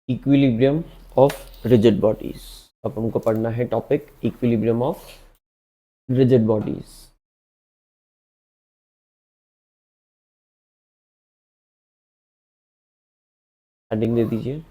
Equilibrium of rigid bodies. अब हमको पढ़ना है topic equilibrium of rigid bodies. Heading दे दीजिए।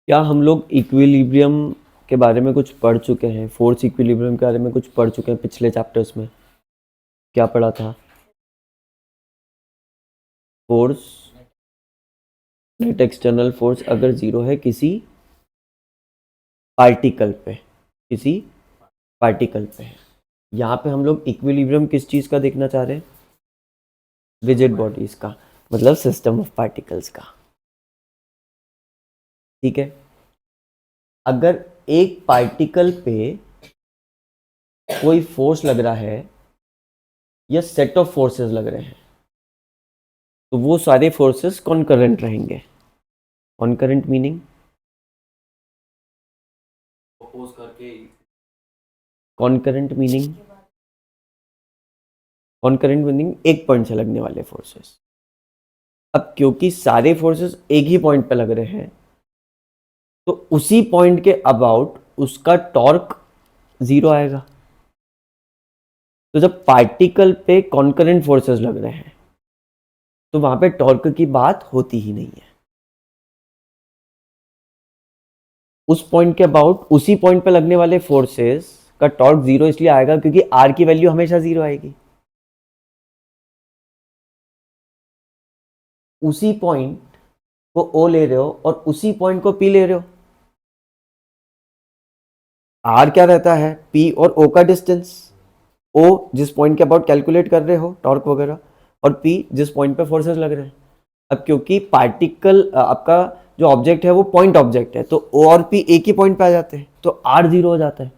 क्या हम लोग इक्विलिब्रियम के बारे में कुछ पढ़ चुके हैं? फोर्स इक्विलिब्रियम के बारे में कुछ पढ़ चुके हैं पिछले चैप्टर्स में? क्या पढ़ा था? फोर्स, नेट एक्सटर्नल फोर्स अगर जीरो है किसी पार्टिकल पे, किसी पार्टिकल पे है। यहाँ पे हम लोग इक्विलिब्रियम किस चीज़ का देखना चाह रहे हैं? रिजिड बॉडीज का, मतलब सिस्टम ऑफ पार्टिकल्स का। ठीक है। अगर एक पार्टिकल पे कोई फोर्स लग रहा है या सेट ऑफ फोर्सेस लग रहे हैं तो वो सारे फोर्सेस कॉन्करेंट रहेंगे। Concurrent meaning concurrent meaning concurrent meaning एक पॉइंट से लगने वाले फोर्सेस। अब क्योंकि सारे फोर्सेस एक ही पॉइंट पे लग रहे हैं तो उसी पॉइंट के अबाउट उसका टॉर्क जीरो आएगा। तो जब पार्टिकल पे कॉन्करेंट फोर्सेस लग रहे हैं तो वहां पे टॉर्क की बात होती ही नहीं है। उस पॉइंट के अबाउट उसी पॉइंट पे लगने वाले फोर्सेस का टॉर्क जीरो इसलिए आएगा क्योंकि आर की वैल्यू हमेशा जीरो आएगी। उसी पॉइंट को ओ ले रहे हो और उसी पॉइंट को पी ले रहे हो। आर क्या रहता है? पी और ओ का डिस्टेंस। ओ जिस पॉइंट के अबाउट कैलकुलेट कर रहे हो टॉर्क वगैरह, और पी जिस पॉइंट पे फोर्सेस लग रहे हैं। अब क्योंकि पार्टिकल आपका जो ऑब्जेक्ट है वो पॉइंट ऑब्जेक्ट है तो ओ और पी एक ही पॉइंट पे आ जाते हैं तो आर जीरो हो जाता है।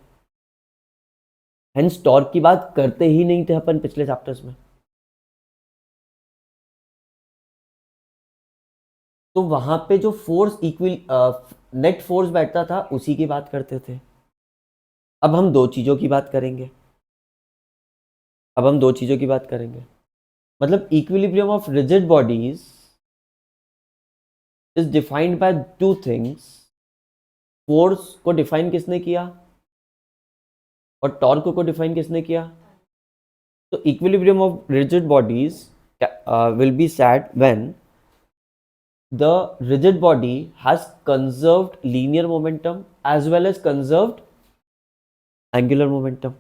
हेंस टॉर्क की बात करते ही नहीं थे अपन पिछले चैप्टर्स में। तो वहां पे जो फोर्स इक्वल नेट फोर्स बैठता था उसी की बात करते थे। अब हम दो चीजों की बात करेंगे। मतलब equilibrium of rigid bodies is defined by two things. Force को डिफाइन किसने किया और टॉर्क को डिफाइन किसने किया? तो equilibrium of rigid bodies will be set when the rigid body has conserved linear momentum as well as conserved angular momentum।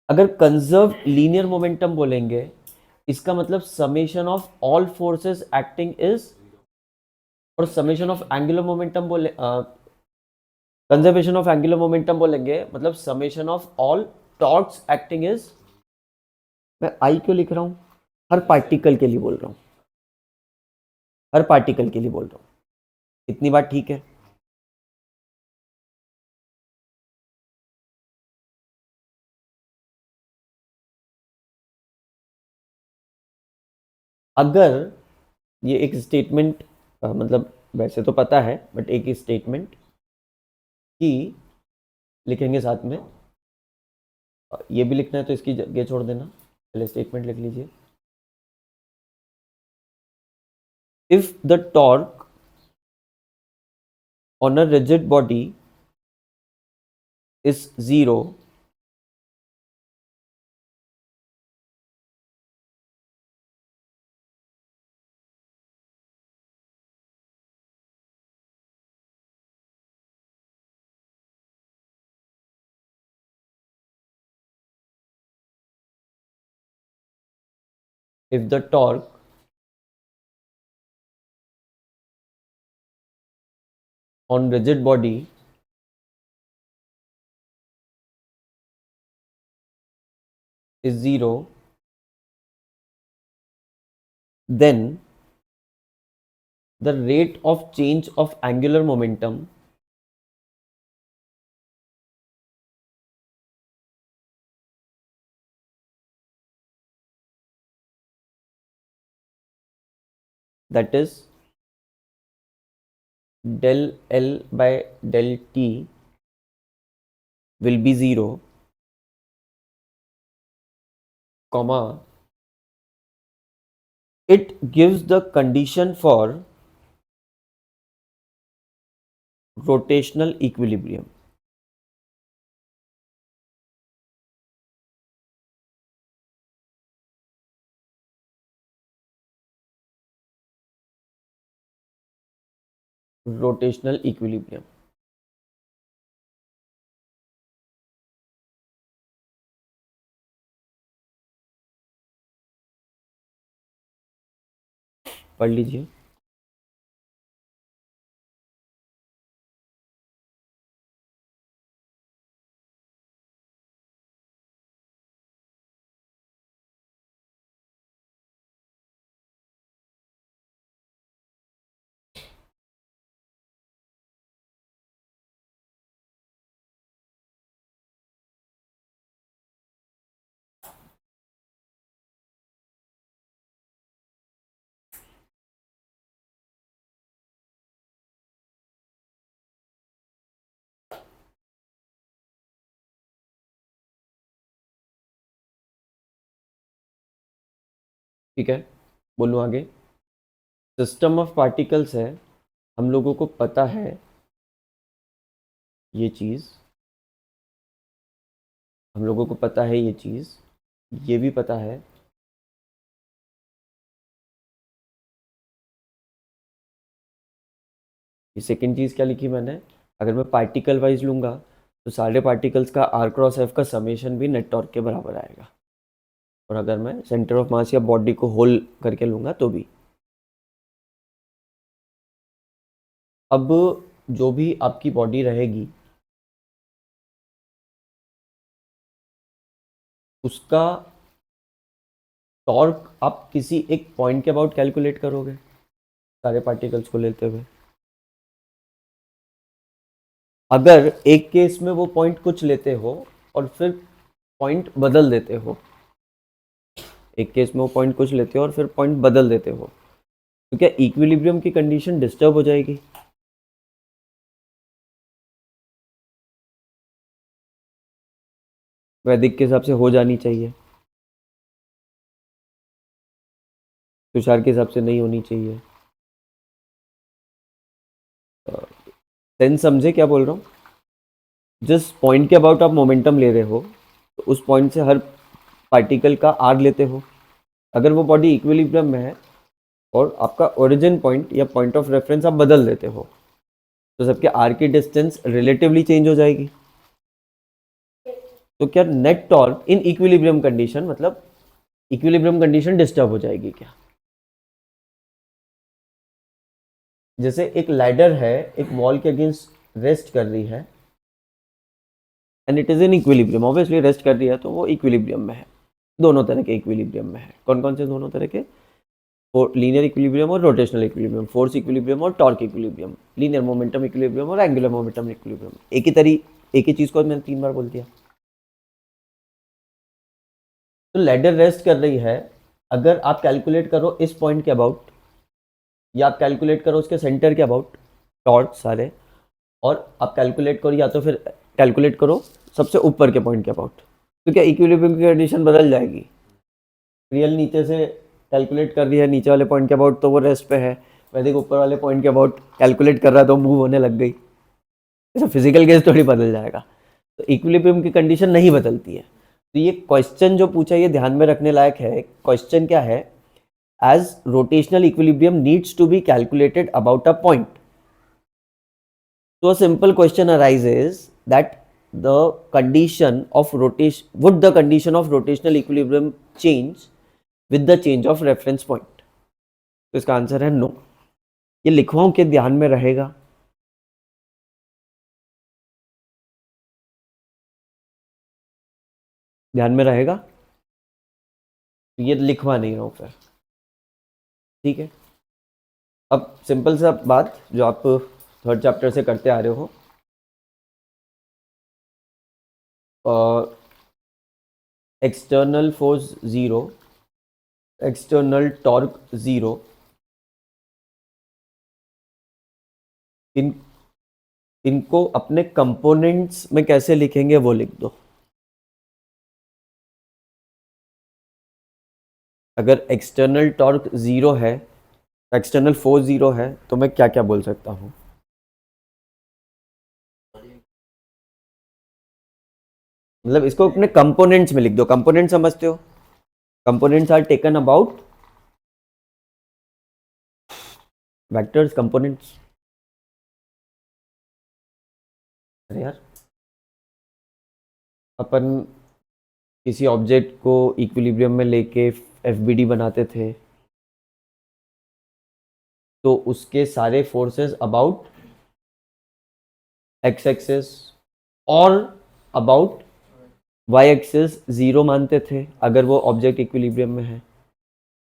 अगर conserved linear momentum बोलेंगे इसका मतलब summation of all forces acting is, और summation of angular momentum बोले conservation of angular momentum बोलेंगे मतलब summation of all torques acting is। मैं I क्यों लिख रहा हूं? हर पार्टिकल के लिए बोल रहा हूं, हर पार्टिकल के लिए बोल रहा हूं। इतनी बात ठीक है? अगर ये एक स्टेटमेंट, मतलब वैसे तो पता है बट एक स्टेटमेंट कि लिखेंगे साथ में, ये भी लिखना है तो इसकी जगह छोड़ देना, पहले स्टेटमेंट लिख लीजिए। If the torque on a rigid body is zero, if the torque on rigid body is zero, then the rate of change of angular momentum that is del L by del T will be 0, comma, it gives the condition for rotational equilibrium. Rotational equilibrium. पढ़ लीजिए. ठीक है, बोलूँ आगे. System of particles है, हम लोगों को पता है ये चीज़, हम लोगों को पता है ये चीज़, ये भी पता है ये. सेकेंड चीज़ क्या लिखी मैंने, अगर मैं पार्टिकल वाइज लूँगा तो सारे पार्टिकल्स का आर क्रॉस एफ का समेशन भी नेट टॉर्क के बराबर आएगा. और अगर मैं सेंटर ऑफ मास या बॉडी को होल करके लूँगा तो भी. अब जो भी आपकी बॉडी रहेगी उसका टॉर्क आप किसी एक पॉइंट के अबाउट कैलकुलेट करोगे सारे पार्टिकल्स को लेते हुए. अगर एक केस में वो पॉइंट कुछ लेते हो और फिर पॉइंट बदल देते हो, एक केस में वो पॉइंट कुछ लेते हो और फिर पॉइंट बदल देते हो, तो क्या इक्विलिब्रियम की कंडीशन डिस्टर्ब हो जाएगी? वैदिक के हिसाब से हो जानी चाहिए, तुषार के हिसाब से नहीं होनी चाहिए. सेंस समझे क्या बोल रहा हूँ? जिस पॉइंट के अबाउट आप मोमेंटम ले रहे हो तो उस पॉइंट से हर पार्टिकल का आर लेते हो. अगर वो बॉडी इक्विलिब्रियम में है और आपका ओरिजिन पॉइंट या पॉइंट ऑफ रेफरेंस आप बदल देते हो तो सबके आर की डिस्टेंस रिलेटिवली चेंज हो जाएगी. तो क्या net torque in equilibrium condition, मतलब इक्विलिब्रियम कंडीशन डिस्टर्ब हो जाएगी क्या? जैसे एक लैडर है, एक वॉल के अगेंस्ट रेस्ट कर रही है and it is in equilibrium, obviously rest कर रही है तो वो इक्विलिब्रियम में है. दोनों तरह के इक्विलिब्रियम में है. कौन कौन से दोनों तरह के? लीनियर इक्विलिब्रियम और रोटेशनल इक्विलिब्रियम, फोर्स इक्विलिब्रियम और torque equilibrium, linear momentum equilibrium और एंगुलर मोमेंटम इक्विलिब्रियम. एक ही चीज को मैंने 3 बार बोल दिया. तो लैडर रेस्ट कर रही है, अगर आप कैलकुलेट करो इस पॉइंट के अबाउट या आप कैलकुलेट करो उसके सेंटर के अबाउट टॉर्क सारे, और आप कैलकुलेट करो या तो फिर कैलकुलेट करो सबसे ऊपर के पॉइंट के अबाउट, तो क्या इक्विलिब्रियम की कंडीशन बदल जाएगी? रियल नीचे से कैलकुलेट कर रही है नीचे वाले पॉइंट के अबाउट तो वो रेस्ट पे है, वैदिक ऊपर वाले पॉइंट के अबाउट कैलकुलेट कर रहा है तो मूव होने लग गई. ऐसा फिजिकल केस थोड़ी बदल जाएगा. तो इक्विलिब्रियम की कंडीशन नहीं बदलती है. तो ये क्वेश्चन जो पूछा ये ध्यान में रखने लायक है. क्वेश्चन क्या है? As rotational equilibrium needs to be calculated about a point. So a simple question arises that the condition of rotation, would the condition of rotational equilibrium change with the change of reference point? तो इसका answer है no. ये लिखवाऊं कि ध्यान में रहेगा? ध्यान में रहेगा तो ये लिखवा नहीं रहा हूं फिर. ठीक है, अब सिंपल सा बात जो आप थर्ड चैप्टर से करते आ रहे हो, एक्सटर्नल फोर्स 0, एक्सटर्नल टॉर्क 0, इन इनको अपने कंपोनेंट्स में कैसे लिखेंगे वो लिख दो। अगर एक्सटर्नल टॉर्क 0 है, एक्सटर्नल फोर्स 0 है, तो मैं क्या क्या बोल सकता हूँ? मतलब इसको अपने कंपोनेंट्स में लिख दो। कंपोनेंट समझते हो? Components are taken about vectors components. अरे यार, अपन किसी ऑब्जेक्ट को इक्विलिब्रियम में लेके एफबीडी बनाते थे, तो उसके सारे फोर्सेस अबाउट एक्स एक्सिस और अबाउट वाई एक्सिस 0 मानते थे अगर वो ऑब्जेक्ट इक्विलिब्रियम में है।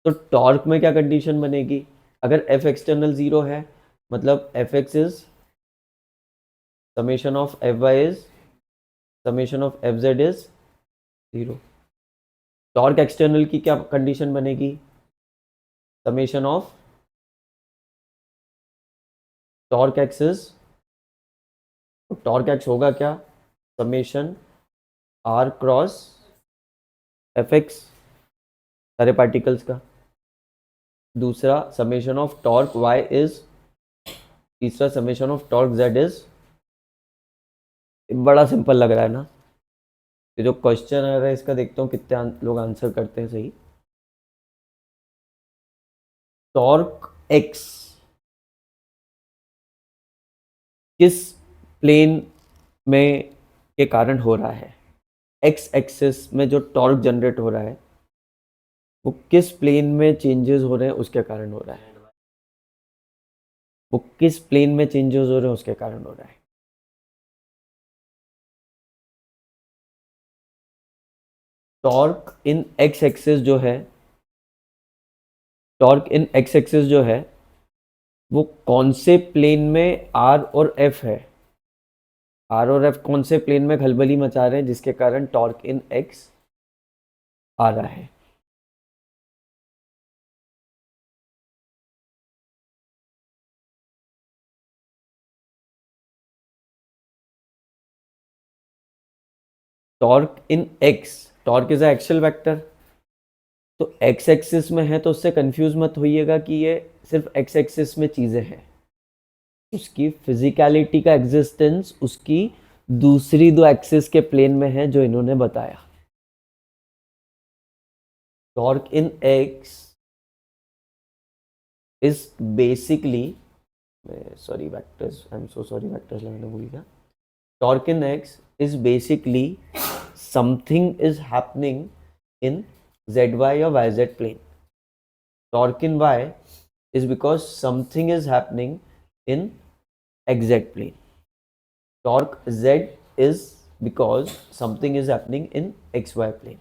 तो टॉर्क में क्या कंडीशन बनेगी? अगर एफ एक्सटर्नल 0 है, मतलब F X is summation of F Y is summation of F Z is 0। Torque external की क्या कंडीशन बनेगी? Summation of torque axis, torque X होगा क्या? Summation R cross F X सारे पार्टिकल्स का। दूसरा summation of torque Y is, तीसरा summation of torque Z is. बड़ा सिंपल लग रहा है ना? ये जो क्वेश्चन आ रहा है इसका देखता हूँ कितने लोग आंसर करते हैं सही। टॉर्क एक्स किस प्लेन में के कारण हो रहा है? एक्स एक्सिस में जो टॉर्क जनरेट हो रहा है वो किस प्लेन में चेंजेस हो रहे हैं उसके कारण हो रहा है? वो किस प्लेन में चेंजेस हो रहे हैं उसके कारण हो रहा है। टॉर्क इन एक्स एक्सिस जो है, टॉर्क इन एक्स एक्सिस जो है वो कौन से प्लेन में आर और एफ है? आर और एफ कौन से प्लेन में खलबली मचा रहे हैं जिसके कारण टॉर्क इन एक्स आ रहा है? Torque in x, torque is a axial vector, तो एक्स एक्सिस में है तो उससे कंफ्यूज मत होइएगा कि ये सिर्फ एक्स एक्सिस में चीजें हैं। उसकी फिजिकलिटी का एग्जिस्टेंस उसकी दूसरी दो एक्सिस के प्लेन में है जो इन्होंने बताया। Torque in x is basically, sorry vectors, I am so sorry vectors लगाना भूल गया। Torque in x is basically something is happening in zy or yz plane. Torque in y is because something is happening in xz plane. Torque z is because something is happening in xy plane.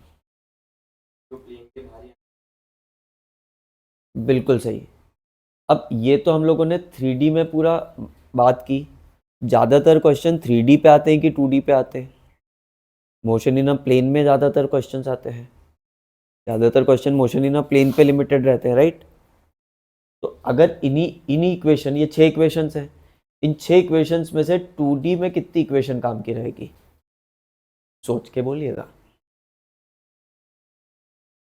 बिल्कुल सही। अब ये तो हम लोगों ने 3D में पूरा बात की। ज़्यादातर क्वेश्चन 3D पे आते हैं कि 2D पे आते हैं? मोशन इन अ प्लेन में ज़्यादातर क्वेश्चंस आते हैं। ज़्यादातर question motion in a plane पे लिमिटेड रहते हैं, राइट? तो अगर इन्हीं इक्वेशन, ये 6 इक्वेशंस हैं, इन 6 इक्वेशंस में से 2D में कितनी इक्वेशन काम की रहेगी? सोच के बोलिएगा।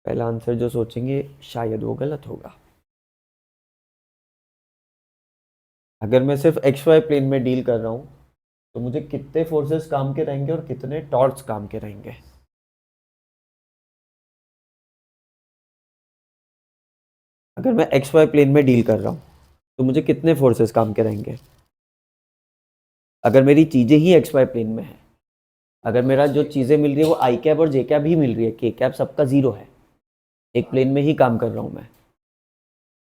पहला आंसर जो सोचेंगे शायद वो गलत होगा। अगर मैं सिर्फ एक्स वाई प्लेन में डील कर रहा हूं तो मुझे कितने फोर्सेस काम के रहेंगे और कितने टॉर्क्स काम के रहेंगे? अगर मैं एक्स वाई प्लेन में डील कर रहा हूं तो मुझे कितने फोर्सेस काम के रहेंगे? अगर मेरी चीजें ही एक्स वाई प्लेन में है, अगर मेरा जो चीजें मिल रही है वो आई कैप और जे कैप ही मिल रही है, के कैप सबका 0 है, एक प्लेन में ही काम कर रहा हूं मैं,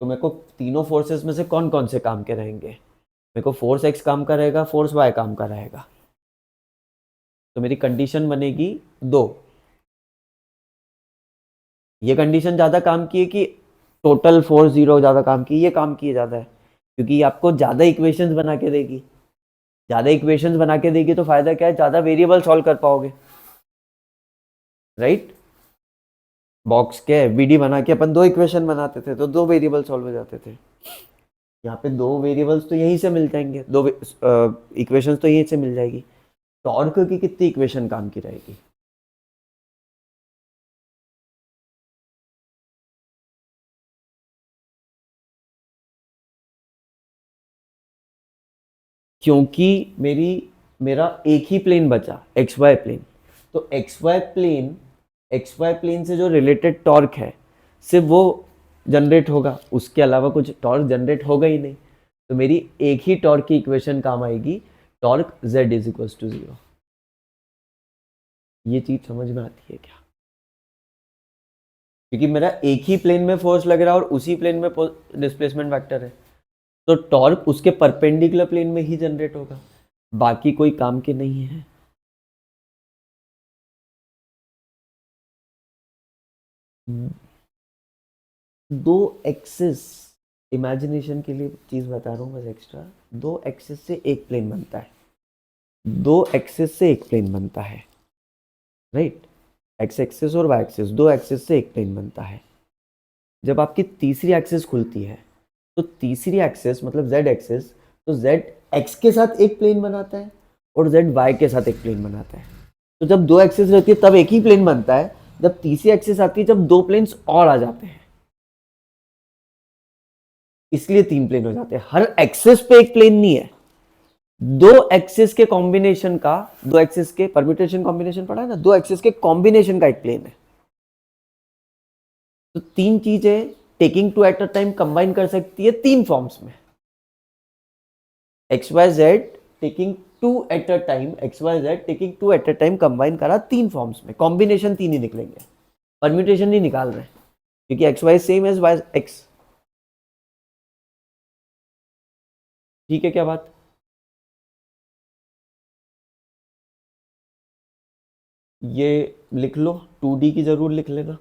तो मेरे को तीनों फोर्सेस में से कौन कौन से काम के रहेंगे? मेरे को फोर्स एक्स काम का रहेगा, फोर्स वाई काम का रहेगा। तो मेरी कंडीशन बनेगी 2। ये कंडीशन ज़्यादा काम की है कि टोटल फोर्स 0 ज़्यादा काम की? ये काम की ज़्यादा है, क्योंकि ये आपको ज़्यादा इक्वेशंस बना के देगी। ज़्यादा इक्वेशंस बना के देगी तो फायदा क्या है? ज़्यादा वेरिएबल सॉल्व कर पाओगे, राइट? बॉक्स के एफबीडी बना के अपन 2 इक्वेशन बनाते थे तो 2 वेरिएबल सॉल्व हो जाते थे। यहाँ पे दो वेरिएबल्स तो यहीं से मिल जाएंगे, दो इक्वेशंस तो यहीं से मिल जाएगी। टॉर्क की कितनी इक्वेशन काम की रहेगी? क्योंकि मेरा एक ही प्लेन बचा, एक्स वाई प्लेन, तो एक्स वाई प्लेन से जो रिलेटेड टॉर्क है सिर्फ वो जनरेट होगा, उसके अलावा कुछ टॉर्क जनरेट होगा ही नहीं। तो मेरी एक ही टॉर्क की इक्वेशन काम आएगी, torque z is equal to 0। ये चीज समझ में आती है क्या? क्योंकि मेरा एक ही प्लेन में फोर्स लग रहा है और उसी प्लेन में डिस्प्लेसमेंट वेक्टर है, तो टॉर्क उसके परपेंडिकुलर प्लेन में ही जनरेट होगा, बाकी कोई काम के नहीं है। दो एक्सिस, इमेजिनेशन के लिए चीज बता रहा हूँ बस एक्स्ट्रा, दो एक्सिस से एक प्लेन बनता है, दो एक्सिस से एक प्लेन बनता है, राइट? एक्स एक्सिस और वाई एक्सिस, दो एक्सिस से एक प्लेन बनता है। जब आपकी तीसरी एक्सिस खुलती है तो तीसरी एक्सिस मतलब जेड एक्सिस, तो जेड एक्स के साथ एक प्लेन बनाता है और जेड वाई के साथ एक प्लेन बनाता है। तो जब दो एक्सिस रहती है तब एक ही प्लेन बनता है, जब तीसरी एक्सिस आती है जब दो प्लेन्स और आ जाते हैं, इसलिए तीन प्लेन हो जाते हैं। हर एक्सिस पे एक प्लेन नहीं है, दो एक्सिस के कॉम्बिनेशन का, दो एक्सिस के परम्यूटेशन कॉम्बिनेशन पढ़ा है ना, दो एक्सिस के कॉम्बिनेशन का एक प्लेन है। तो तीन चीजें taking two at a time combine कर सकती है तीन फॉर्म्स में। X y z taking two at a time, x y z taking two at a time combine करा तीन फॉर्म्स में, कॉम्बिनेशन तीन ही निकलेंगे, परम्यूटेशन नहीं निकाल रहे, क्योंकि x y same as y x. ठीक है क्या बात? ये लिख लो, 2D की जरूर लिख लेना।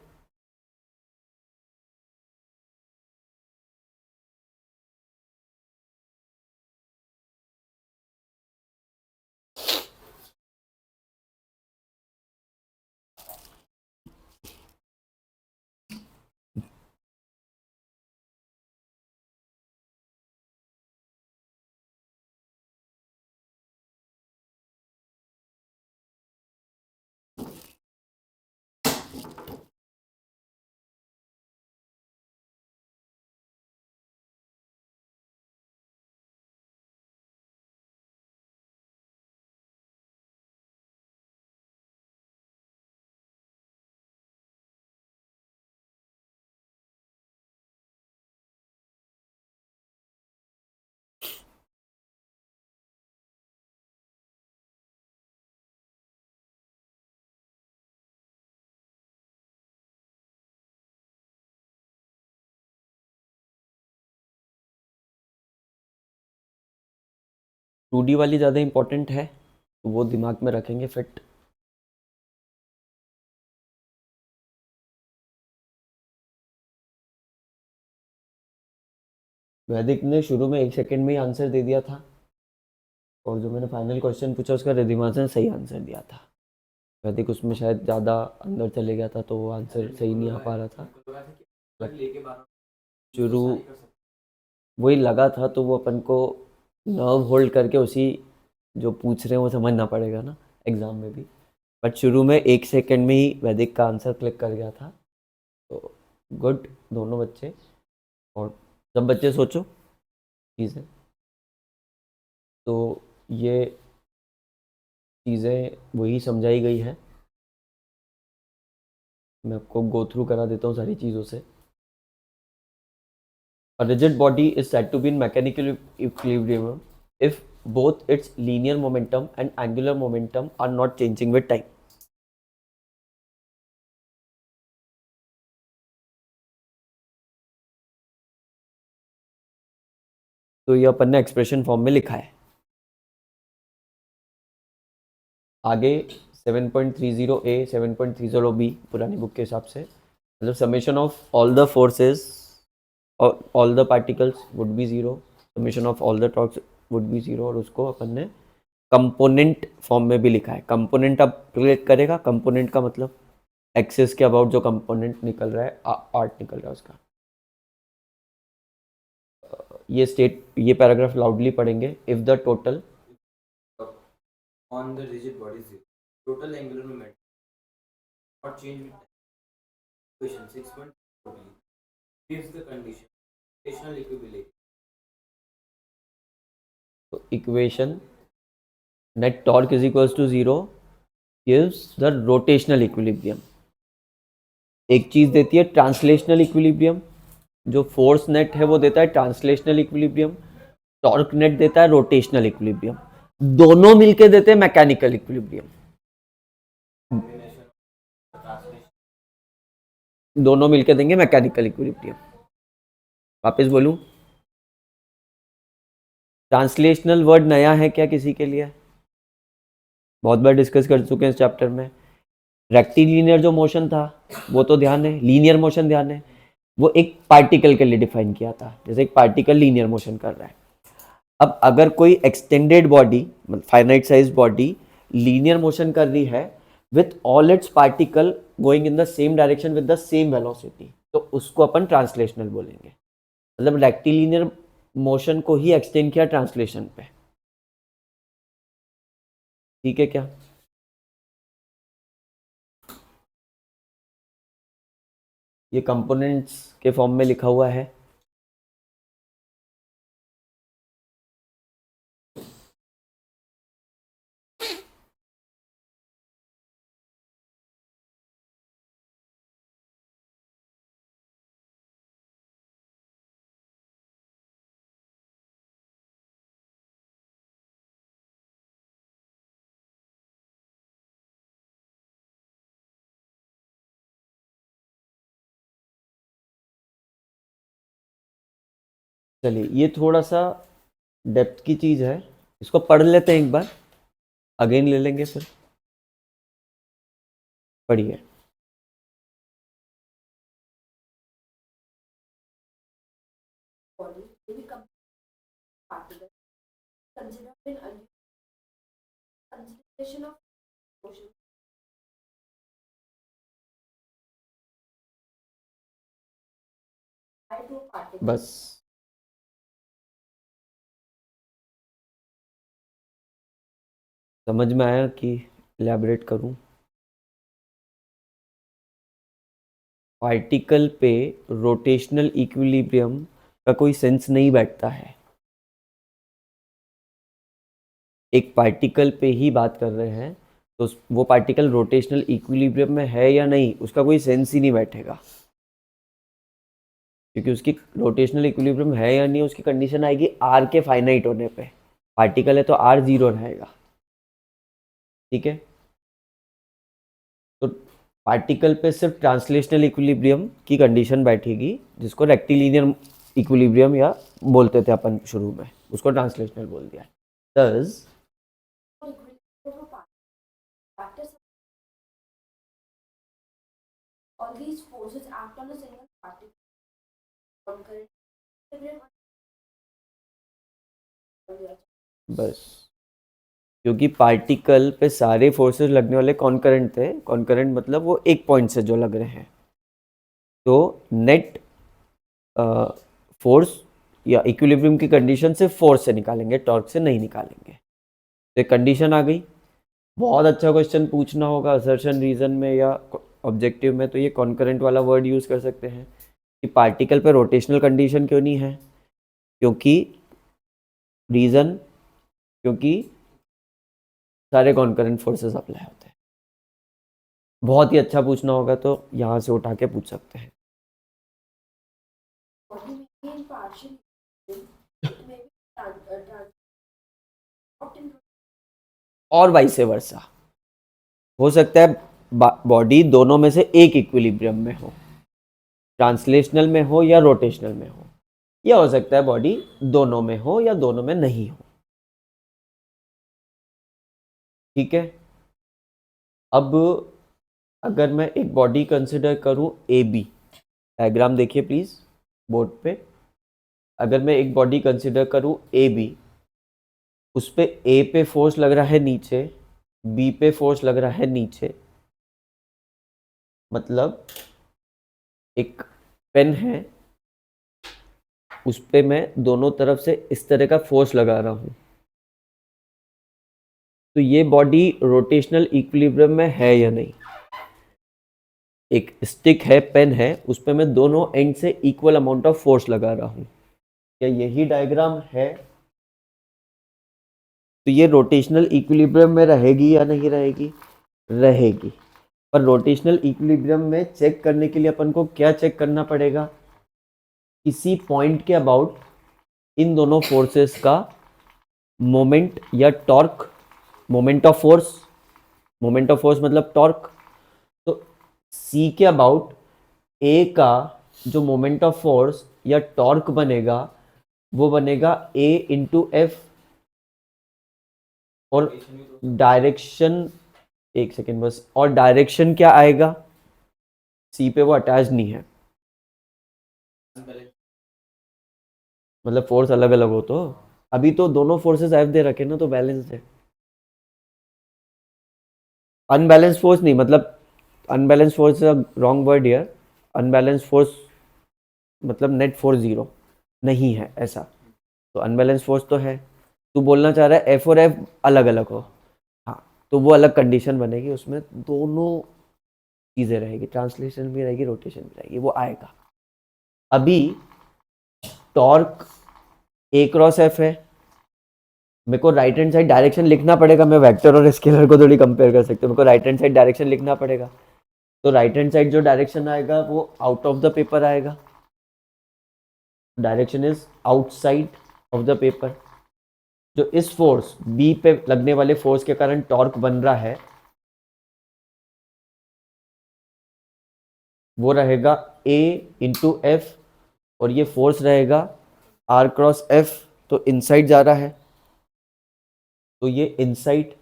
टू डी वाली ज़्यादा इंपॉर्टेंट है, तो वो दिमाग में रखेंगे फिट। वैदिक ने शुरू में 1 सेकंड में ही आंसर दे दिया था, और जो मैंने फाइनल क्वेश्चन पूछा उसका रिधिमा ने सही आंसर दिया था। वैदिक उसमें शायद ज़्यादा अंदर चले गया था तो वो आंसर सही नहीं आ पा रहा था। शुरू वही लगा था, तो वो अपन को नर्व होल्ड करके उसी जो पूछ रहे हैं वो समझना पड़ेगा ना एग्ज़ाम में भी। बट शुरू में 1 सेकंड में ही वैदिक का आंसर क्लिक कर गया था, तो गुड दोनों बच्चे। और सब बच्चे सोचो चीज़ें, तो ये चीज़ें वही समझाई गई है। मैं आपको गो थ्रू करा देता हूँ सारी चीज़ों से। A rigid body is said to be in mechanical equilibrium if both its linear momentum and angular momentum are not changing with time. तो ये अपन ने एक्सप्रेशन फॉर्म में लिखा है। आगे 7.30 A 7.30 B पुरानी बुक के हिसाब से, मतलब summation of all the forces all the particles would be 0, summation of all the torques would be 0, और उसको अपन ने कंपोनेंट फॉर्म में भी लिखा है। कंपोनेंट अब रिलेट करेगा, कंपोनेंट का मतलब एक्सेस के अबाउट जो कंपोनेंट निकल रहा है, आर्ट निकल रहा है उसका। ये पैराग्राफ लाउडली पढ़ेंगे. If the total on the rigid body is zero. Total angular momentum not change with time. Equation 6.4 gives the condition rotational equilibrium. तो equation net torque is equals to 0 gives the rotational equilibrium. एक चीज देती है translational equilibrium. जो force net है वो देता है ट्रांसलेशनल इक्विलिब्रियम. टॉर्क नेट देता है रोटेशनल इक्विलिब्रियम. दोनों मिलके देते हैं मैकेनिकल इक्विलिब्रियम. दोनों मिलके देंगे मैकेनिकल इक्विलिब्रियम. वापस बोलूं, ट्रांसलेशनल वर्ड नया है क्या किसी के लिए? बहुत बार डिस्कस कर चुके हैं इस चैप्टर में. रेक्टिलिनियर जो मोशन था वो तो ध्यान है, लीनियर मोशन ध्यान है, वो एक पार्टिकल के लिए डिफाइन किया था. जैसे एक पार्टिकल लीनियर मोशन कर रहा है. अब अगर कोई extended body, finite size body linear motion कर रही है with all it's particle going in the same direction with the same velocity, तो उसको अपन ट्रांसलेशनल बोलेंगे. मतलब रेक्टिलिनियर मोशन को ही एक्सटेंड किया ट्रांसलेशन पे. ठीक है क्या? ये कंपोनेंट्स के फॉर्म में लिखा हुआ है. चलिए, ये थोड़ा सा डेप्थ की चीज है, इसको पढ़ लेते हैं एक बार, अगेन ले लेंगे फिर. पढ़िए. बस समझ में आया कि इलैबोरेट करूं? पार्टिकल पे रोटेशनल इक्विलिब्रियम का कोई सेंस नहीं बैठता है. एक पार्टिकल पे ही बात कर रहे हैं तो वो पार्टिकल रोटेशनल इक्विलिब्रियम में है या नहीं उसका कोई सेंस ही नहीं बैठेगा. क्योंकि उसकी रोटेशनल इक्विलिब्रियम है या नहीं उसकी कंडीशन आएगी आर के फाइनाइट होने पे. पार्टिकल है तो आर 0 रहेगा. ठीक है. तो पार्टिकल पे सिर्फ ट्रांसलेशनल इक्विलिब्रियम की कंडीशन बैठेगी, जिसको रेक्टिलिनियर इक्विलिब्रियम या बोलते थे अपन शुरू में, उसको ट्रांसलेशनल बोल दिया. Thus, all these forces act on a single particle. बस क्योंकि पार्टिकल पे सारे फोर्सेस लगने वाले कॉन्करेंट थे. कॉन्करेंट मतलब वो एक पॉइंट से जो लग रहे हैं. तो नेट फोर्स या इक्विलिब्रियम की कंडीशन से फोर्स से निकालेंगे, टॉर्क से नहीं निकालेंगे. तो एक कंडीशन आ गई. बहुत अच्छा क्वेश्चन पूछना होगा असर्शन रीजन में या ऑब्जेक्टिव में, तो ये कॉन्करेंट वाला वर्ड यूज़ कर सकते हैं कि पार्टिकल पे रोटेशनल कंडीशन क्यों नहीं है. क्योंकि रीज़न, क्योंकि सारे कॉन्करेंट फोर्सेस अप्लाई होते हैं. बहुत ही अच्छा पूछना होगा तो यहाँ से उठा के पूछ सकते हैं. और वाइस वर्सा हो सकता है बॉडी दोनों में से एक इक्विलिब्रियम में हो, ट्रांसलेशनल में हो या रोटेशनल में हो, या हो सकता है बॉडी दोनों में हो या दोनों में नहीं हो. ठीक है. अब अगर मैं एक बॉडी कंसिडर करूं ए बी, डायग्राम देखिए प्लीज बोर्ड पे. अगर मैं एक बॉडी कंसिडर करूं ए बी, उस पे ए पे फोर्स लग रहा है नीचे, बी पे फोर्स लग रहा है नीचे. मतलब एक पेन है, उस पे मैं दोनों तरफ से इस तरह का फोर्स लगा रहा हूँ, तो ये बॉडी रोटेशनल इक्विलिब्रियम में है या नहीं। एक स्टिक है, पेन है, उस पे मैं दोनों एंड से इक्वल अमाउंट ऑफ फोर्स लगा रहा हूँ। क्या यही डायग्राम है? तो ये रोटेशनल इक्विलिब्रियम में रहेगी या नहीं रहेगी? रहेगी। पर रोटेशनल इक्विलिब्रियम में चेक करने के लिए अपन को क्या चेक करना पड़ेगा? किसी पॉइंट के अबाउट इन दोनों फोर्सेस का मोमेंट या टॉर्क, मोमेंट ऑफ फोर्स मतलब टॉर्क, तो सी के अबाउट ए का जो मोमेंट ऑफ फोर्स या टॉर्क बनेगा वो बनेगा ए इंटू एफ, और डायरेक्शन, एक सेकेंड बस, और डायरेक्शन क्या आएगा? सी पे वो अटैच नहीं है, मतलब फोर्स अलग अलग हो तो अभी तो दोनों फोर्सेस एफ दे रखे ना, तो बैलेंस है। अनबैलेंस फोर्स नहीं, मतलब unbalance force wrong word here, unbalance force मतलब नेट फोर्स जीरो नहीं है ऐसा, तो अनबैलेंस फोर्स तो है। तू बोलना चाह रहा है एफ और एफ अलग अलग हो, हाँ, तो वो अलग कंडीशन बनेगी, उसमें दोनों चीज़ें रहेगी, ट्रांसलेशन भी रहेगी, रोटेशन भी रहेगी, वो आएगा। अभी टॉर्क ए क्रॉस एफ है, मेरे को राइट हैंड साइड डायरेक्शन लिखना पड़ेगा, मैं वेक्टर और स्केलर को थोड़ी कंपेयर कर सकते हो, मेरे को राइट हैंड साइड डायरेक्शन लिखना पड़ेगा, तो राइट हैंड साइड जो डायरेक्शन आएगा वो आउट ऑफ द पेपर आएगा, direction is outside of the paper. जो इस फोर्स बी पे लगने वाले फोर्स के कारण टॉर्क बन रहा है वो रहेगा ए इंटू एफ, और ये फोर्स रहेगा आर क्रॉस एफ, तो इनसाइड जा रहा है, तो ये इनसाइड।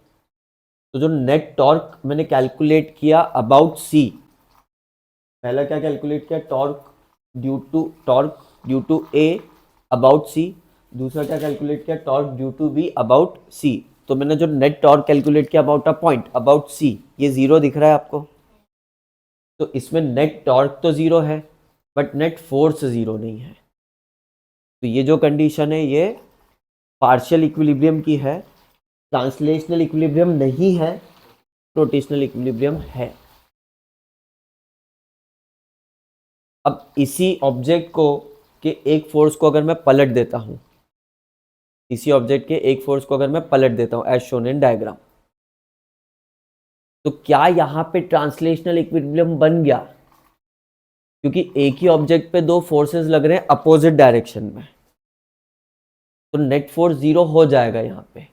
तो जो नेट टॉर्क मैंने कैलकुलेट किया अबाउट सी, पहला क्या कैलकुलेट किया? Torque due to A about C, दूसरा क्या कैलकुलेट किया? Torque due to B about C. तो मैंने जो नेट टॉर्क कैलकुलेट किया about a point about C, ये जीरो दिख रहा है आपको, तो इसमें नेट टॉर्क तो जीरो है बट नेट फोर्स जीरो नहीं है, तो ये जो कंडीशन है ये पार्शियल इक्विलिब्रियम की है, ट्रांसलेशनल इक्विलिब्रियम नहीं है, रोटेशनल इक्विलिब्रियम है। अब इसी ऑब्जेक्ट को के एक फोर्स को अगर मैं पलट देता हूं, इसी ऑब्जेक्ट के एक फोर्स को अगर मैं पलट देता हूं एज शोन इन डायग्राम, तो क्या यहां पे ट्रांसलेशनल इक्विलिब्रियम बन गया? क्योंकि एक ही ऑब्जेक्ट पे दो फोर्सेस लग रहे हैं अपोजिट डायरेक्शन में, तो नेट फोर्स जीरो हो जाएगा यहां पे,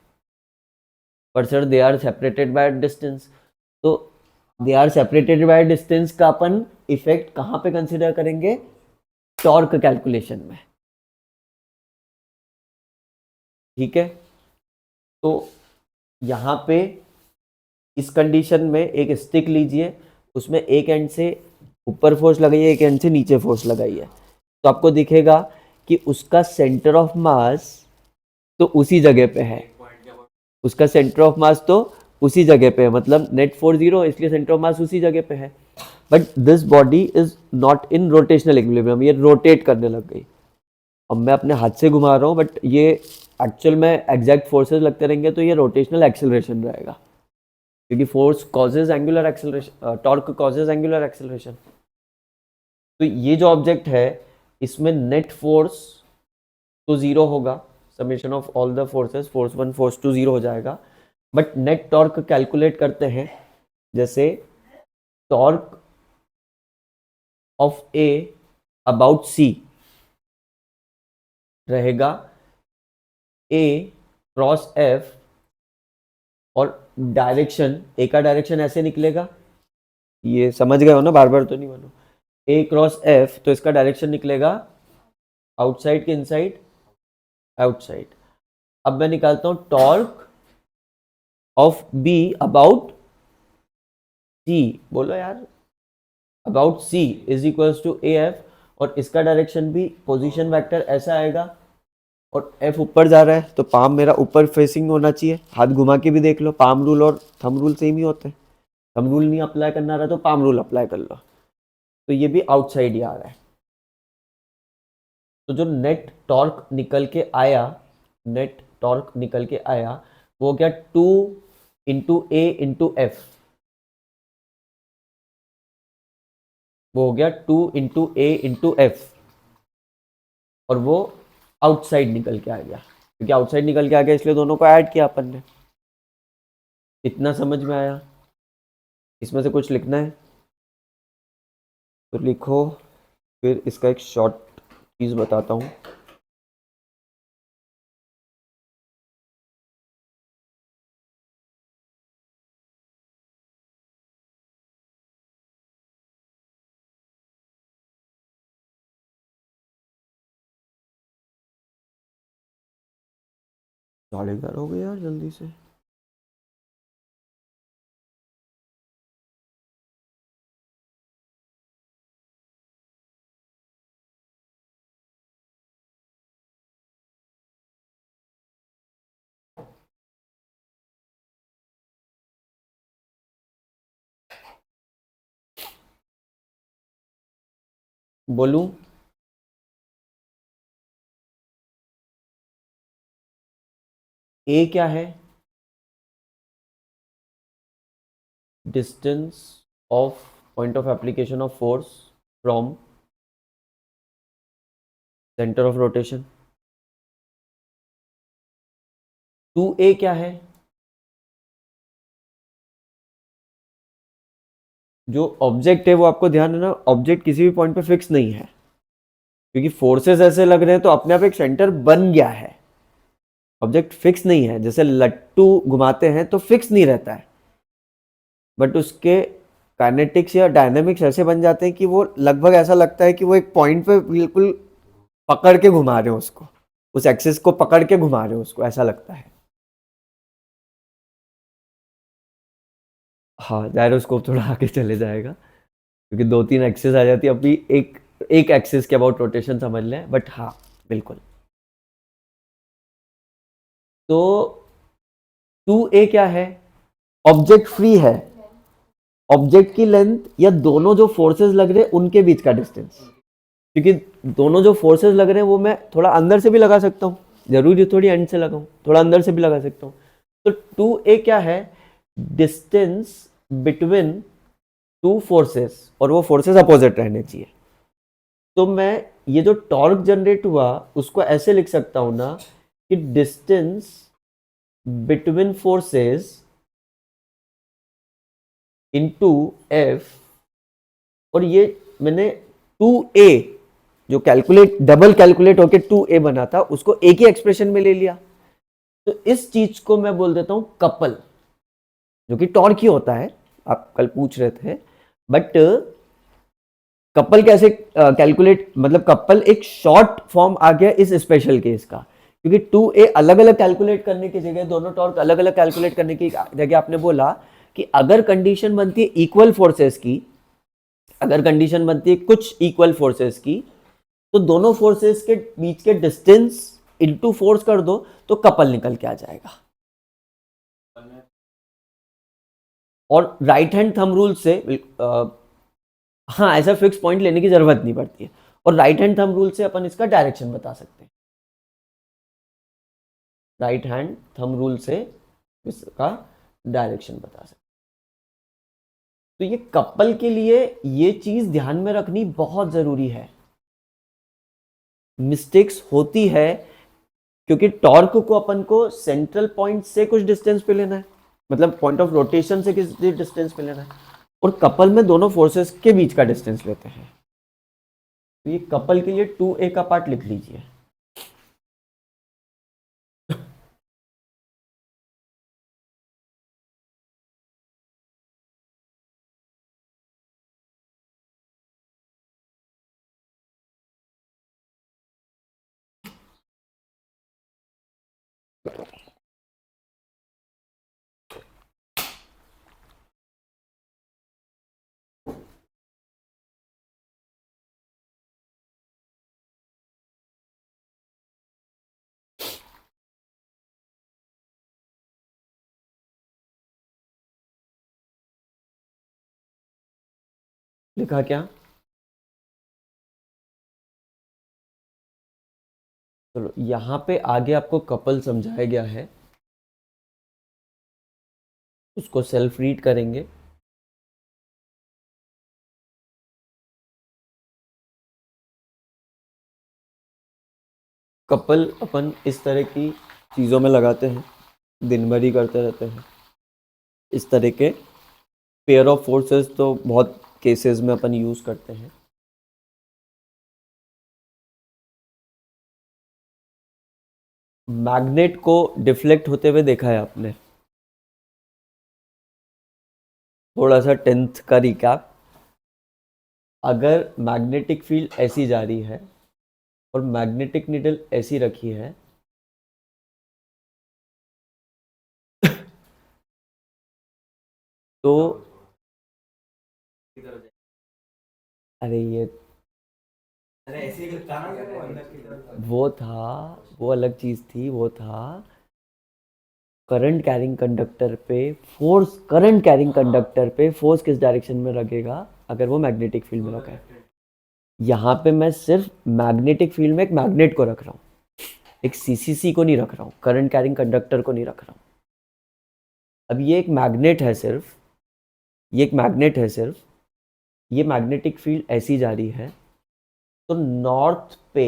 पर sir they are separated by distance, तो they are separated by distance का अपन इफेक्ट कहां पे कंसिडर करेंगे? टॉर्क कैलकुलेशन में, ठीक है। तो यहां पे इस कंडीशन में एक स्टिक लीजिए, उसमें एक एंड से ऊपर फोर्स लगाइए, एक एंड से नीचे फोर्स लगाइए, तो आपको दिखेगा कि उसका सेंटर ऑफ मास तो उसी जगह पे है, उसका सेंटर ऑफ मास तो उसी जगह पे है, मतलब नेट फोर्स जीरो, इसलिए सेंटर ऑफ मास उसी जगह पे है, but this body is not in rotational equilibrium, ये रोटेट करने लग गई। अब मैं अपने हाथ से घुमा रहा हूँ बट ये एक्चुअल में एग्जैक्ट फोर्सेस लगते रहेंगे तो ये रोटेशनल एक्सेलरेशन रहेगा, क्योंकि force causes angular acceleration, torque causes angular acceleration. तो ये जो ऑब्जेक्ट है इसमें नेट फोर्स तो जीरो होगा, summation of all the forces, force one force two zero हो जाएगा, बट नेट टॉर्क कैलकुलेट करते हैं, जैसे torque of A about C रहेगा ए क्रॉस एफ, और डायरेक्शन ए का डायरेक्शन ऐसे निकलेगा, ये समझ गए हो ना, बार बार तो नहीं बनो, ए क्रॉस एफ, तो इसका डायरेक्शन निकलेगा आउटसाइड के इनसाइड, आउटसाइड। अब मैं निकालता हूं torque of B about C, बोलो यार, about C is equals to A F, और इसका डायरेक्शन भी पोजीशन वेक्टर ऐसा आएगा, और एफ ऊपर जा रहा है तो पाम मेरा ऊपर फेसिंग होना चाहिए, हाथ घुमा के भी देख लो, पाम रूल और थंब रूल सेम ही होते हैं, थंब रूल नहीं अप्लाई करना रहा तो पाम रूल अप्लाई कर लो, तो ये भी आउटसाइड ही आ रहा है। तो जो नेट टॉर्क निकल के आया, नेट टॉर्क निकल के आया वो क्या 2 इंटू ए इंटू एफ, वो हो गया 2 इंटू ए इंटू एफ, और वो आउटसाइड निकल के आ गया, क्योंकि आउटसाइड निकल के आ गया इसलिए दोनों को ऐड किया अपन ने। इतना समझ में आया? इसमें से कुछ लिखना है तो लिखो, फिर इसका एक शॉर्ट चीज बताता हूँ। साढ़े 11 हो गए यार, जल्दी से। बोलूं? ए क्या है? Distance of point of application of force from centre of rotation. 2a क्या है? जो ऑब्जेक्ट है वो आपको ध्यान है ना, ऑब्जेक्ट किसी भी पॉइंट पे फिक्स नहीं है, क्योंकि फोर्सेस ऐसे लग रहे हैं तो अपने आप एक सेंटर बन गया है। ऑब्जेक्ट फिक्स नहीं है, जैसे लट्टू घुमाते हैं तो फिक्स नहीं रहता है, बट उसके काइनेटिक्स या डायनामिक्स ऐसे बन जाते हैं कि वो लगभग ऐसा लगता है कि वो एक पॉइंट पे बिल्कुल पकड़ के घुमा रहे हो उसको, उस एक्सिस को पकड़ के घुमा रहे हो उसको, ऐसा लगता है। हाँ, जायरोस्कोप थोड़ा आगे चले जाएगा, क्योंकि 2-3 एक्सिस आ जाती है, अभी एक एक एक्सिस के अबाउट रोटेशन समझ लें, बट हाँ बिल्कुल। तो 2a क्या है? ऑब्जेक्ट फ्री है, ऑब्जेक्ट की लेंथ या दोनों जो फोर्सेस लग रहे हैं उनके बीच का डिस्टेंस, क्योंकि दोनों जो फोर्सेस लग रहे हैं वो मैं थोड़ा अंदर से भी लगा सकता हूँ, जरूरी थोड़ी एंड से लगाऊं, थोड़ा अंदर से भी लगा सकता हूँ। तो 2a क्या है? डिस्टेंस बिटवीन टू फोर्सेस, और वो फोर्सेस अपोजिट रहने चाहिए। तो मैं ये जो टॉर्क जनरेट हुआ उसको ऐसे लिख सकता हूं ना कि distance between forces into F, और ये मैंने 2a जो कैलकुलेट डबल कैलकुलेट होके 2a बना था उसको एक ही एक्सप्रेशन में ले लिया। तो इस चीज को मैं बोल देता हूं कपल, जो कि टॉर्क ही होता है, आप कल पूछ रहे थे। बट कपल कैसे कैलकुलेट, मतलब कपल एक शॉर्ट फॉर्म आ गया इस स्पेशल केस का, क्योंकि 2a अलग अलग कैलकुलेट करने की जगह, दोनों टॉर्क अलग अलग कैलकुलेट करने की जगह आपने बोला कि अगर कंडीशन बनती है इक्वल फोर्सेस की, अगर कंडीशन बनती है कुछ इक्वल फोर्सेस की, तो दोनों फोर्सेस के बीच के डिस्टेंस इनटू फोर्स कर दो तो कपल निकल के आ जाएगा। और राइट हैंड थंब रूल से हाँ, ऐसा फिक्स पॉइंट लेने की जरूरत नहीं पड़ती है, और राइट हैंड थंब रूल से अपन इसका डायरेक्शन बता सकते हैं, राइट हैंड थंब रूल से इसका डायरेक्शन बता सकते हैं। तो ये कपल के लिए ये चीज ध्यान में रखनी बहुत जरूरी है। मिस्टेक्स होती है क्योंकि टॉर्क को अपन को सेंट्रल पॉइंट से कुछ डिस्टेंस पे लेना है, मतलब पॉइंट ऑफ रोटेशन से किस डिस्टेंस पे लेना है, और कपल में दोनों फोर्सेस के बीच का डिस्टेंस लेते हैं। तो ये कपल के लिए 2a का पार्ट लिख लीजिए। लिखा क्या? चलो यहाँ पे आगे आपको कपल समझाया गया है, उसको सेल्फ रीड करेंगे। कपल अपन इस तरह की चीज़ों में लगाते हैं, दिन भर ही करते रहते हैं इस तरह के पेयर ऑफ फोर्सेस, तो बहुत केसेस में अपन यूज़ करते हैं। मैग्नेट को डिफ्लेक्ट होते हुए देखा है आपने, थोड़ा सा 10th का रिकैप। अगर मैग्नेटिक फील्ड ऐसी जा रही है और मैग्नेटिक नीडल ऐसी रखी है, तो अरे ये अरे ऐसे ही था ना वो अंदर की तरफ। वो था, वो अलग चीज़ थी, वो था करंट कैरिंग कंडक्टर पे फोर्स। करंट कैरिंग कंडक्टर पे फोर्स किस डायरेक्शन में लगेगा अगर वो मैग्नेटिक फील्ड में रखा है। यहाँ पे मैं सिर्फ मैग्नेटिक फील्ड में एक मैग्नेट को रख रहा हूँ, एक सीसीसी को नहीं रख रहा हूँ, करंट कैरिंग कंडक्टर को नहीं रख रहा हूँ। अब ये एक मैग्नेट है सिर्फ, ये एक मैग्नेट है सिर्फ, ये मैग्नेटिक फील्ड ऐसी जा रही है, तो नॉर्थ पे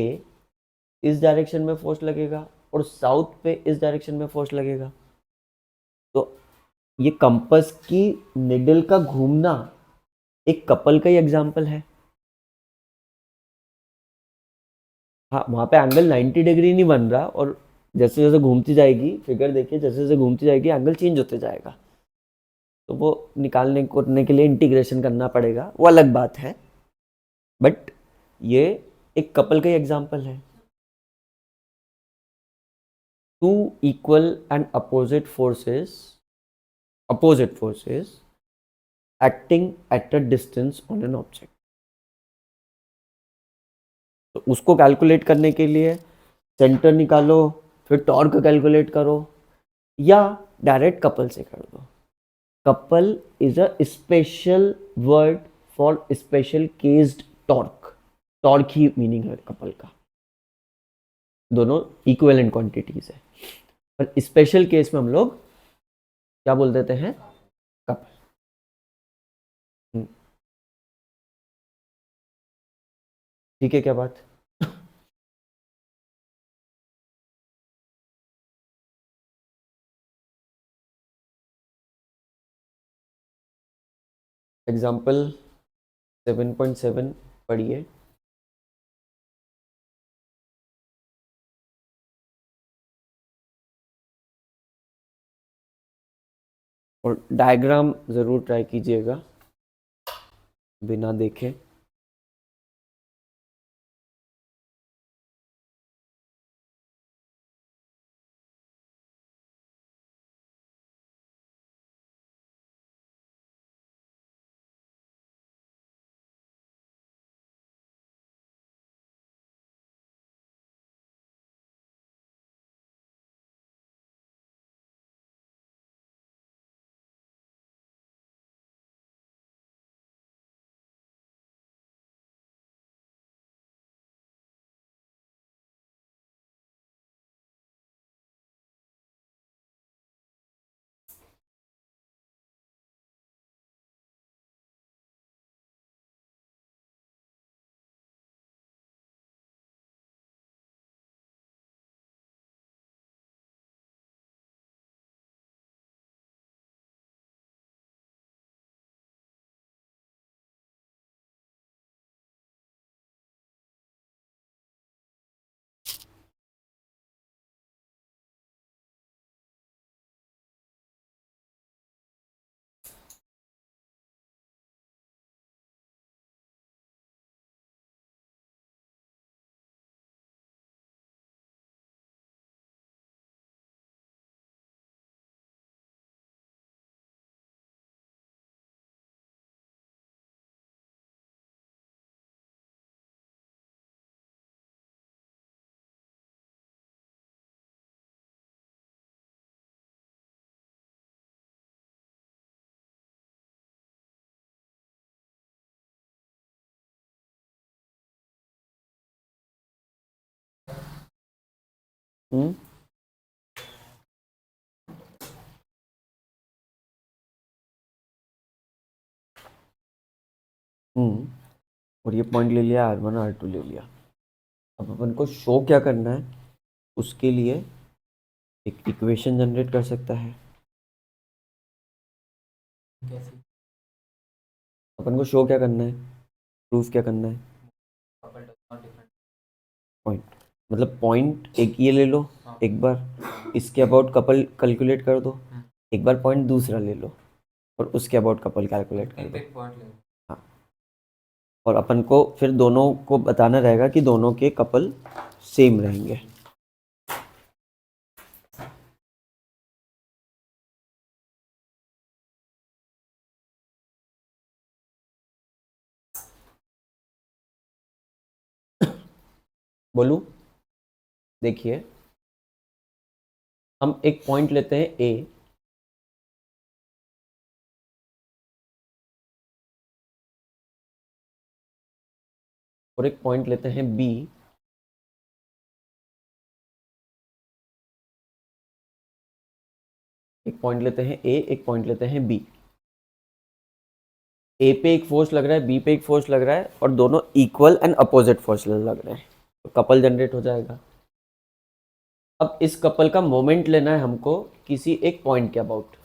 इस डायरेक्शन में फोर्स लगेगा और साउथ पे इस डायरेक्शन में फोर्स लगेगा। तो ये कंपास की निडल का घूमना एक कपल का ही एग्जाम्पल है। हाँ, वहाँ पे एंगल 90 डिग्री नहीं बन रहा, और जैसे जैसे घूमती जाएगी, फिगर देखिए, जैसे जैसे घूमती जाएगी एंगल चेंज होते जाएगा, तो वो निकालने करने के लिए इंटीग्रेशन करना पड़ेगा, वो अलग बात है। बट ये एक कपल का ही एग्जाम्पल है। Two equal and opposite forces acting at a distance on an object. तो उसको कैलकुलेट करने के लिए सेंटर निकालो, फिर टॉर्क कैलकुलेट करो, या डायरेक्ट कपल से कर दो। Couple is a special word for special केस्ड torque. Torque he meaning है कपल का, दोनों इक्विवेलेंट क्वांटिटीज है, पर स्पेशल केस में हम लोग क्या बोल देते हैं, कपल। ठीक है क्या बात। एग्जाम्पल 7.7 पढ़िए। और डायग्राम ज़रूर ट्राई कीजिएगा बिना देखे। हम्म और ये पॉइंट ले लिया, R1 R2 ले लिया। अब अपन को शो क्या करना है, उसके लिए एक इक्वेशन जनरेट कर सकता है। कैसे? अपन को शो क्या करना है, प्रूफ क्या करना है, couple does not different. Point, मतलब पॉइंट एक ये ले लो, हाँ। एक बार इसके अबाउट कपल कैलकुलेट कर दो, एक बार पॉइंट दूसरा ले लो और उसके अबाउट कपल कैलकुलेट कर दो। एक पॉइंट ले। हाँ, और अपन को फिर दोनों को बताना रहेगा कि दोनों के कपल सेम रहेंगे। बोलूं, देखिए हम एक पॉइंट लेते हैं ए, और एक पॉइंट लेते हैं बी, एक पॉइंट लेते हैं ए, एक पॉइंट लेते हैं बी। ए पे एक फोर्स लग रहा है, बी पे एक फोर्स लग रहा है, और दोनों इक्वल एंड अपोजिट फोर्स लग रहे हैं, तो कपल जनरेट हो जाएगा। अब इस कपल का मोमेंट लेना है हमको किसी एक पॉइंट के अबाउट,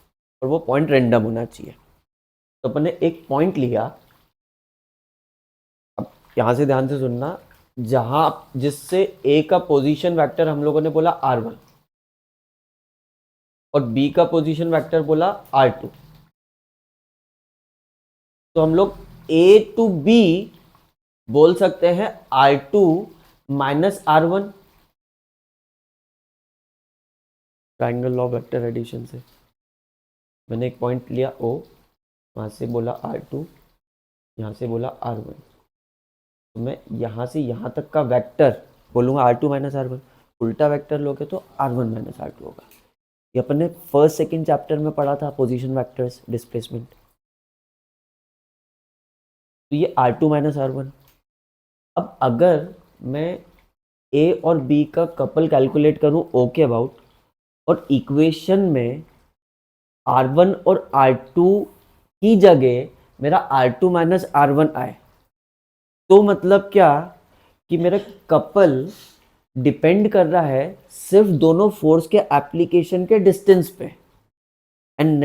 और वो पॉइंट रेंडम होना चाहिए। तो अपन ने एक पॉइंट लिया, अब यहाँ से ध्यान से सुनना, जहां जिससे ए का पोजीशन वेक्टर हम लोगों ने बोला R1 और बी का पोजीशन वेक्टर बोला R2, तो हम लोग A टू B बोल सकते हैं R2 minus R1, triangle law vector addition से। मैंने एक पॉइंट लिया O, वहां से बोला R2, यहाँ से बोला R1, तो मैं यहाँ से यहाँ तक का वेक्टर बोलूँगा R2 माइनस R1। उल्टा वेक्टर लोगे तो R1 माइनस R2 होगा। ये अपन ने फर्स्ट सेकंड चैप्टर में पढ़ा था, पोजीशन वेक्टर्स, डिस्प्लेसमेंट। तो ये R2 माइनस R1। अब अगर मैं A और B का कपल कैलकुलेट करूं O के अबाउट, और इक्वेशन में R1 और R2 की जगह मेरा R2 माइनस R1 आए, तो मतलब क्या कि मेरा कपल डिपेंड कर रहा है सिर्फ दोनों फोर्स के एप्लीकेशन के डिस्टेंस पे, and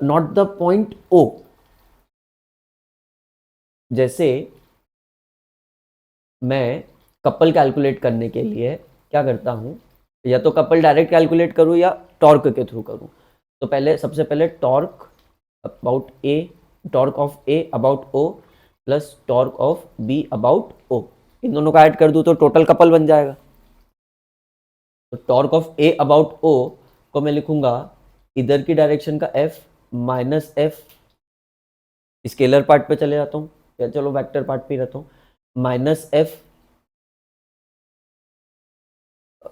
not the point O। जैसे मैं कपल कैलकुलेट करने के लिए क्या करता हूँ, या तो कपल डायरेक्ट कैलकुलेट करूँ या टॉर्क के थ्रू करूँ। तो पहले सबसे पहले torque about A, torque of A about O plus torque of B about O, इन दोनों का ऐड कर दूँ तो टोटल कपल बन जाएगा। तो टॉर्क ऑफ ए अबाउट ओ को मैं लिखूंगा इधर की डायरेक्शन का F minus F, scalar part पे चले जाता हूँ, या चलो वेक्टर पार्ट पे रहता हूँ, माइनस एफ,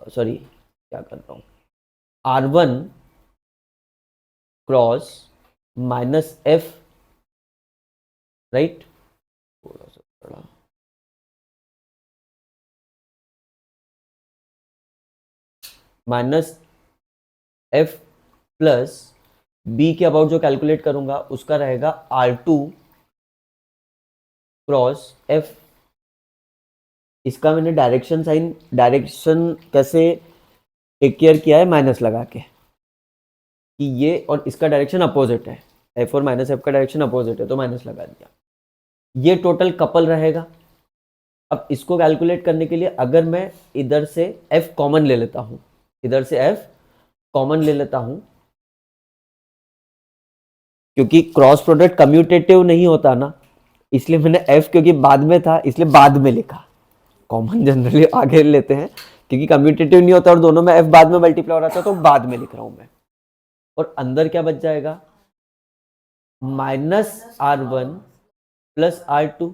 सॉरी क्या कर रहा हूँ, R1 cross minus F, right, थोड़ा सा बड़ा, माइनस एफ प्लस बी के अबाउट जो कैलकुलेट करूंगा उसका रहेगा R2 क्रॉस एफ। इसका मैंने डायरेक्शन साइन, डायरेक्शन कैसे टेक केयर किया है, माइनस लगा के, कि ये और इसका डायरेक्शन अपोजिट है, एफ और माइनस एफ का डायरेक्शन अपोजिट है, तो माइनस लगा दिया। ये टोटल कपल रहेगा। अब इसको कैलकुलेट करने के लिए अगर मैं इधर से एफ कॉमन ले लेता हूं, इधर से एफ कॉमन ले लेता हूं, क्योंकि क्रॉस प्रोडक्ट कम्यूटेटिव नहीं होता ना, इसलिए मैंने एफ, क्योंकि बाद में था इसलिए बाद में लिखा, कॉमन जनरली आगे लेते हैं, क्योंकि कम्यूटेटिव नहीं होता और दोनों में एफ बाद में मल्टीप्लाई हो रहा था तो बाद में लिख रहा हूं मैं। और अंदर क्या बच जाएगा, माइनस R1 प्लस R2,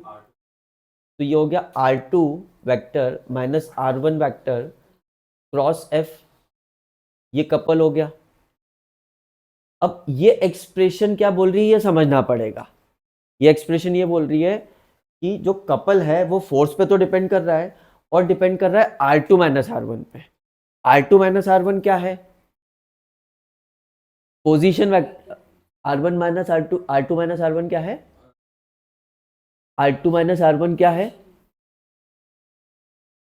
तो ये हो गया R2 vector minus R1 vector cross F, ये कपल हो गया। अब ये एक्सप्रेशन क्या बोल रही है ये समझना पड़ेगा। ये एक्सप्रेशन ये बोल रही है कि जो कपल है वो फोर्स पे तो डिपेंड कर रहा है, और डिपेंड कर रहा है R2 माइनस R1 पे। R2 माइनस R1 क्या है? Position vector R1 minus R2, R2 minus R1 क्या है? R2 माइनस R1 क्या है?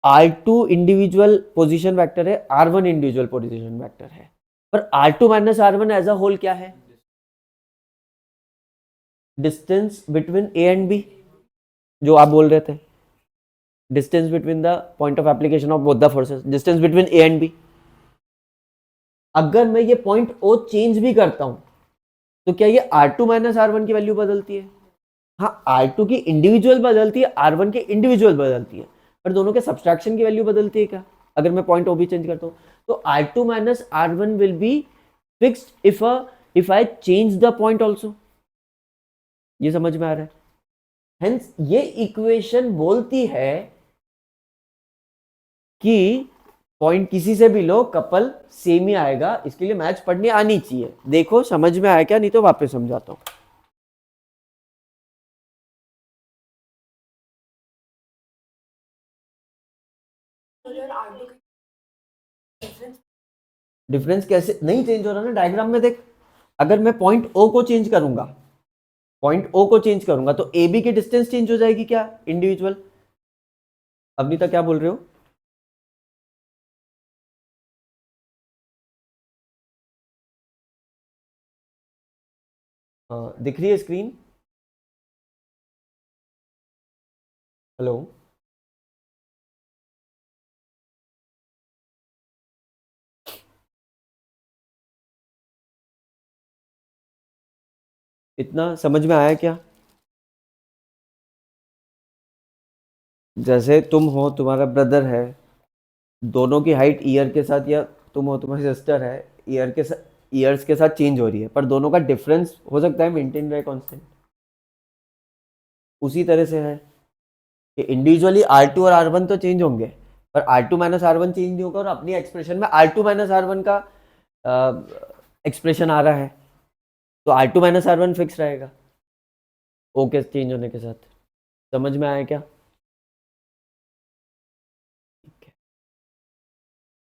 R2 इंडिविजुअल पोजीशन वेक्टर है, R1 इंडिविजुअल पोजीशन वेक्टर है, पर R2 minus R1 as a whole क्या है? Distance between A and B, जो आप बोल रहे थे, distance between the point of application of both the forces, distance between A and B। अगर मैं ये पॉइंट O चेंज भी करता हूं तो क्या ये R2 माइनस R1 की वैल्यू बदलती है? हाँ, R2 की इंडिविजुअल बदलती है, R1 की इंडिविजुअल बदलती है, पर दोनों के सब्सट्रैक्शन की वैल्यू बदलती है क्या अगर मैं पॉइंट O भी चेंज करता हूं? तो R2 minus R1 will be fixed if I change the point also. ये समझ में आ रहा है? हेंस ये इक्वेशन बोलती है कि पॉइंट किसी से भी लो, कपल सेम ही आएगा, इसके लिए मैच पढ़नी आनी चाहिए। देखो समझ में आया क्या? नहीं तो वापस समझाता हूं। डिफरेंस कैसे नहीं चेंज हो रहा ना? डायग्राम में देख, अगर मैं पॉइंट ओ को चेंज करूंगा, पॉइंट ओ को चेंज करूंगा तो ए बी की डिस्टेंस चेंज हो जाएगी क्या इंडिविजुअल? अवनीता क्या बोल रहे हो? दिख रही है स्क्रीन? हेलो? इतना समझ में आया क्या? जैसे तुम हो, तुम्हारा ब्रदर है, दोनों की हाइट ईयर के साथ, या तुम हो, तुम्हारी सिस्टर है, ईयर्स के साथ चेंज हो रही है, पर दोनों का डिफरेंस हो सकता है मेंटेन रहे कांस्टेंट। उसी तरह से है कि इंडिविजुअली R2 और R1 तो चेंज होंगे, पर R2 माइनस R1 चेंज नहीं होगा, और अपनी एक्सप्रेशन में R2 माइनस R1 का एक्सप्रेशन आ रहा है, तो R2 माइनस R1 फिक्स रहेगा ओके चेंज होने के साथ। समझ में आया क्या?